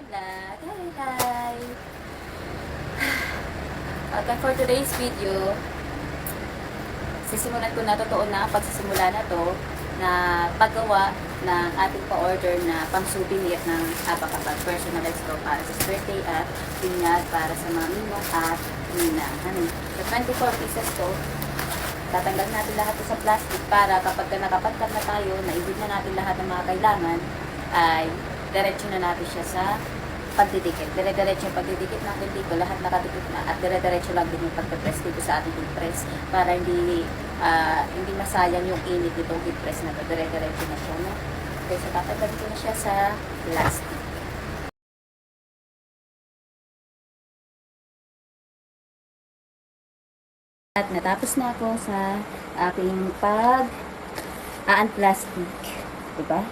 vlog. Hi, hi! Okay, for today's video, sisimulan ko na totoo na pagsisimula na to na paggawa ng ating pa-order na pang-souvenir ng abak-abak personalized ko para sa birthday at pinyag para sa mga ninong at ninang. Ano, sa 24 pieces to, tatanggal natin lahat to sa plastic para kapag nakapagkag na tayo, naibig na natin lahat ng mga kailangan, ay diretso na natin siya sa pagdidikit. Dire-diretso yung pagdidikit natin dito, lahat nakadikit na at dire-diretso lang din yung pagpe-press dito sa ating heat press para hindi masayang yung init nitong heat press na to. Dire-diretso na siya, no? Okay, so tatanggalin ko na siya sa plastic. At natapos na ako sa aking pag-unplastic. Diba?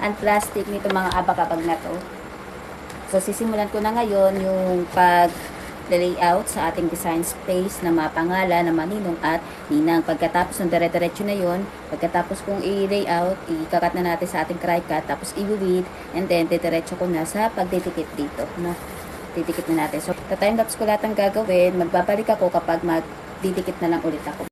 Unplastic nito mga abak-abag na to. So, sisimulan ko na ngayon yung pag-layout sa ating design space na mapangalan na maninong at ninang. Pagkatapos ng dire-diretso na yun, pagkatapos kong i-layout, ikakat na natin sa ating cry cut, tapos i-weed, and then diretso ko na sa pagdidikit dito. No? Didikit na natin. So, time-lapse ko lahat ang gagawin. Magbabalik ako kapag magdidikit na lang ulit ako.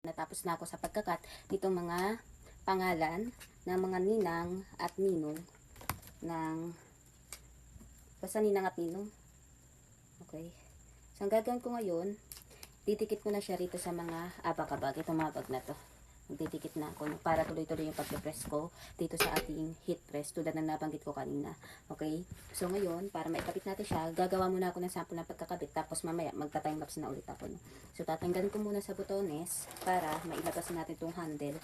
Natapos na ako sa pagkakat nitong mga pangalan ng mga ninang at ninong ng basta ninang at ninong. Okay. So, ang gagawin ko ngayon, didikit ko na siya rito sa mga abak-abag. Itong mga bag na to. Magdidikit na ako para tuloy-tuloy yung pagpe-press ko dito sa ating heat press tulad ng nabanggit ko kanina. Okay? So, ngayon, para maikabit natin siya, gagawa muna ako ng sample ng pagkakabit tapos mamaya magta-time-lapse na ulit ako. No? So, tatanggalin ko muna sa butones para mailabas natin itong handle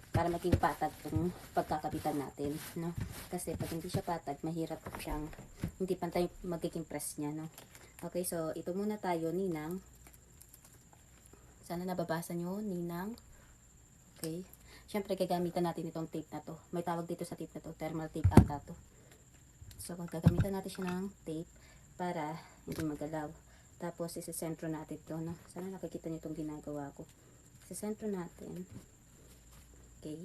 para maging patag itong pagkakabitan natin. No? Kasi pag hindi siya patag, mahirap siyang hindi pantay magiging press niya. No? Okay, so ito muna tayo, ninang. Sana nababasa nyo, ninang. Okay. Siyempre, gagamitan natin itong tape na to. May tawag dito sa tape na to, thermal tape ata to. So, gagamitan natin siya ng tape para hindi magalaw. Tapos, isasentro natin to, no? Sana nakikita nyo itong ginagawa ko. Isasentro natin. Okay.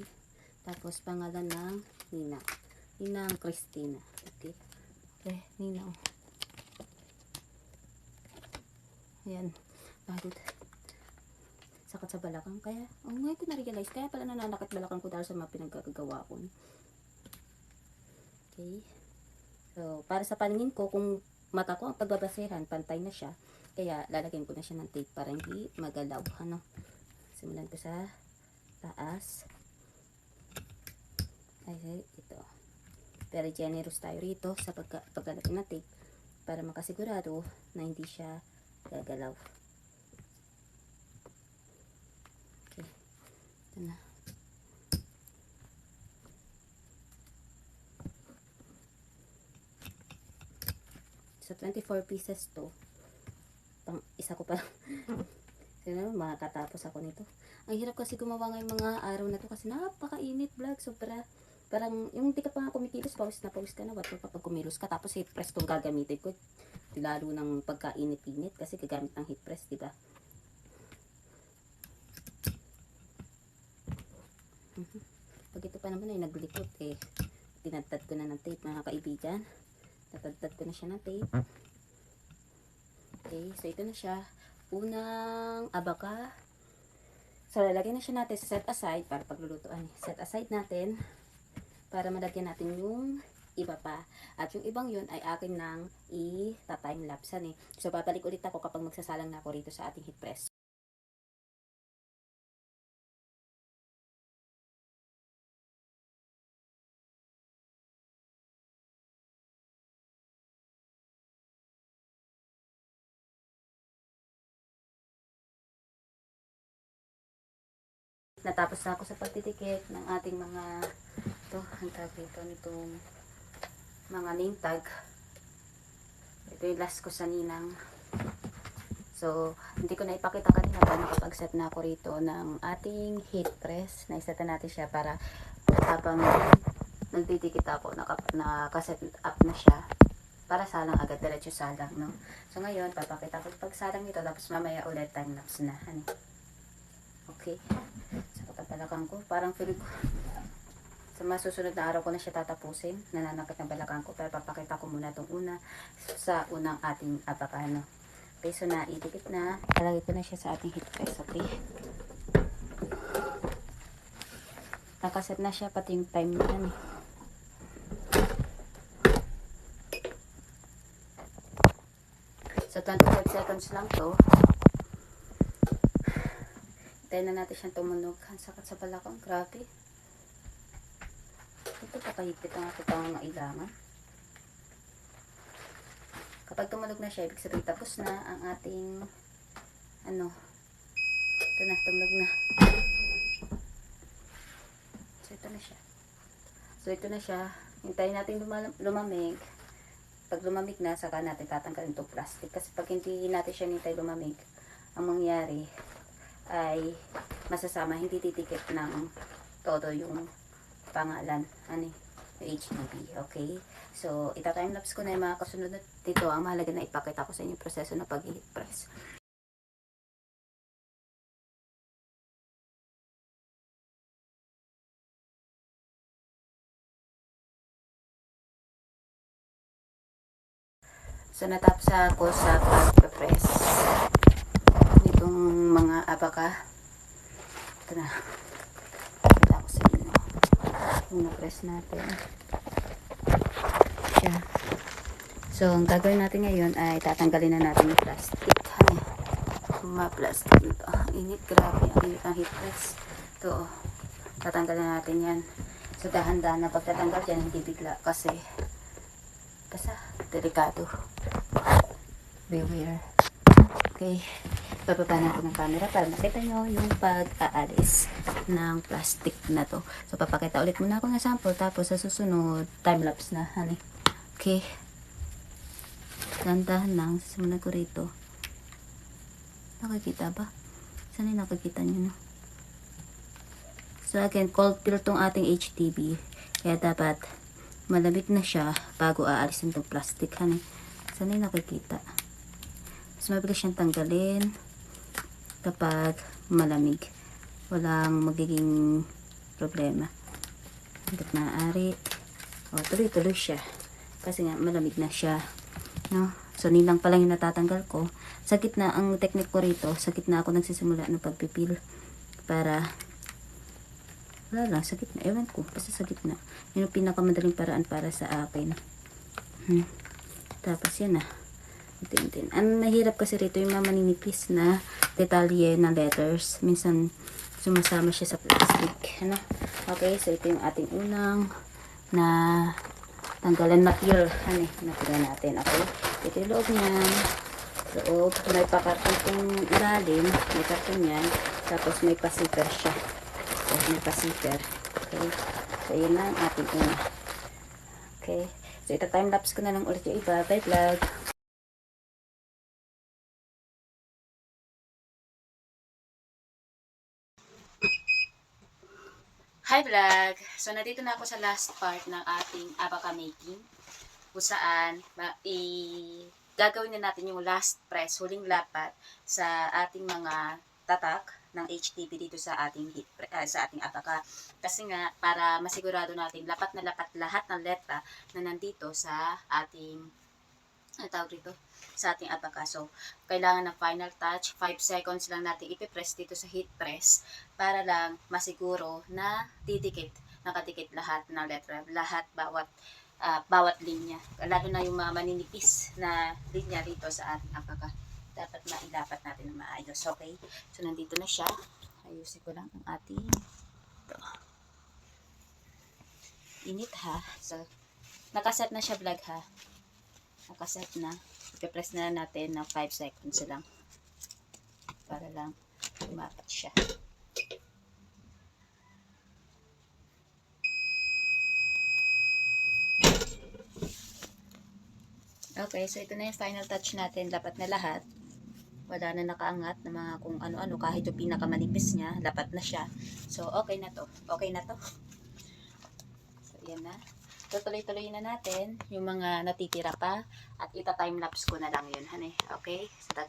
Tapos, pangalan ng Ninang. Ninang Christina. Okay. Okay, Ninang. Ayan. Bakit? Sakit sa balakang. Kaya, ngayon ko na-realize. Kaya pala nananakit balakang ko dahil sa mga pinagkagagawa ko. Okay. So, para sa paningin ko, kung mata ko ang pagbabasehan, pantay na siya. Kaya, lalagyan ko na siya ng tape para hindi magalaw. Ano? Simulan ko sa taas. Ay, ito. Pero generous tayo rito sa paglalagay ng tape para makasigurado na hindi siya gagalaw. Okay. Ito na. So, 24 pieces to. Pang isa ko pa. Sino, makakatapos ako nito. Ang hirap kasi gumawa ngayong mga araw na to kasi napakainit vlog. Sobra. Parang yung di ka pa nga kumikilos, pawis na pawis ka na. What pa pag kumilos ka. Tapos heat press tong gagamitin ko. Lalo ng pagkainit-init kasi gagamit ng heat press, diba? Pag ito pa naman ay naglikot eh. Tinadtad ko na ng tape mga kaibigan. Natadtad ko na siya ng tape. Okay, so ito na siya. Unang abaka. So lalagyan na siya natin sa set aside para paglulutuan. Set aside natin para malagyan natin yung iba pa. At yung ibang yun ay akin nang i-time lapse eh. So babalik ulit ako kapag magsasalang na ako rito sa ating heat press. natapos na ako sa pagtitikit ng ating mga, ito, ang tag dito, nitong mga name tag. Ito yung last ko sa ninang. So, hindi ko na ipakita kanina pa nakapag-set na ako rito ng ating heat press. Naiseta natin siya para habang nagtitikit ako, nakaset up na siya. Para salang agad, diretso salang, no? So, ngayon, papakita ko yung pagsalang nito, tapos mamaya ulit time-lapse na. Ano? Okay. Sa katabalakang ko, parang feel ko, sa masusunod na araw ko na siya tatapusin. Nananakit ng balakang ko, pero papakita ko muna itong una sa unang ating apakano. Okay, so naitikit na. Palagay ko na siya sa ating heat press, okay? Nakaset na siya, pati yung time na yan eh. So, 25 seconds lang to. Hintayin na natin siyang tumunog. Ang sakit sa balakang. Grabe. Ito pakahigpit ang aking pangangailangan. Kapag tumunog na siya, ibig sabihin tapos na ang ating ano. Ito na, tumunog na. So, ito na siya. So, ito na siya. Hintayin natin lumamig. Pag lumamig na, saka natin tatanggalin itong plastic. Kasi pag hindi natin siya nintay lumamig, ang mangyari ay masasama, hindi titikit ng todo yung pangalan, ano, yung HDB, okay? So, ita-timelapse ko na yung mga kasunod na dito. Ang mahalaga na ipakita ko sa inyo yung proseso ng pag-heat press. So, natapos ako sa pag-press itong mga abaka. Ito na. Kita ko sa inyo. Yung na-press natin. Siya. So, ang gagawin natin ngayon ay tatanggalin na natin yung plastic. Mga plastic nito. Init, grabe. Ang init ang heat press. Ito, tatanggalin natin yan. So, dahan-dahan na pagtatanggal dyan, hindi bigla kasi basta, delikado. Beware. Okay. Bababa natin ng camera para makita nyo yung pag-aalis ng plastic na to. So, papakita ulit muna ako ng sample. Tapos, sa susunod, time-lapse na. Honey. Okay. Dahan-dahan lang. Simulan ko rito. Nakikita ba? Saan yung nakikita nyo, no? So, again, cold fill tong ating HDB. Kaya dapat malamig na siya bago aalisin itong plastic. Honey. Saan yung nakikita? Mas mabilis siyang tanggalin kapag malamig. Walang magiging problema. Hanggat maaari. O, tuloy-tuloy siya. Kasi nga, malamig na siya. No? So, nilang pa lang yung natatanggal ko. Sa gitna, ang technique ko rito, sa gitna ako nagsisimula ng pagpipil. Para, wala lang, sa gitna. Ewan ko, basta sa gitna. Yun ang pinakamadaling paraan para sa akin. Tapos, yan na. Tintin. Ang mahirap kasi rito yung mga maninipis na detalye na letters. Minsan sumasama siya sa plastic. Ano? Okay, so ito yung ating unang na tanggalan na pure. Ano? Napira natin. Okay? Ito yung loob niya. Loob. May pakarton itong ilalim. May karton yan. Tapos may pasiper siya. So, may pasiper. Okay? So, yun lang ating una. Okay? So, ito time-lapse ko na lang ulit yung iba. Bye vlog! Hi vlog! So, nandito na ako sa last part ng ating abaka making kung saan gagawin na natin yung last press, huling lapat sa ating mga tatak ng HTP dito sa ating sa ating abaka. Kasi nga, para masigurado natin lapat na lapat lahat ng letra na nandito sa ating tawag dito, sa ating abaka. So, kailangan ng final touch. 5 seconds lang natin ipipress dito sa heat press para lang masiguro na nakadikit lahat ng letra. Lahat, bawat linya. Lalo na yung mga maninipis na linya dito sa ating abaka. Dapat mailapat natin na maayos. Okay? So, nandito na siya. Ayusin ko lang ang ating ito. Init ha. So, nakaset na siya vlog ha. Nakaset na. I-press na natin ng 5 seconds lang. Para lang umapat siya. Okay, so ito na yung final touch natin. Lapat na lahat. Wala na nakaangat na mga kung ano-ano. Kahit yung pinakamanipis niya, lapat na siya. So, okay na to. Okay na to. So, yan na. Tutuloy-tuloy na natin yung mga natitira pa. At ita-timelapse ko na lang yun. Okay? So,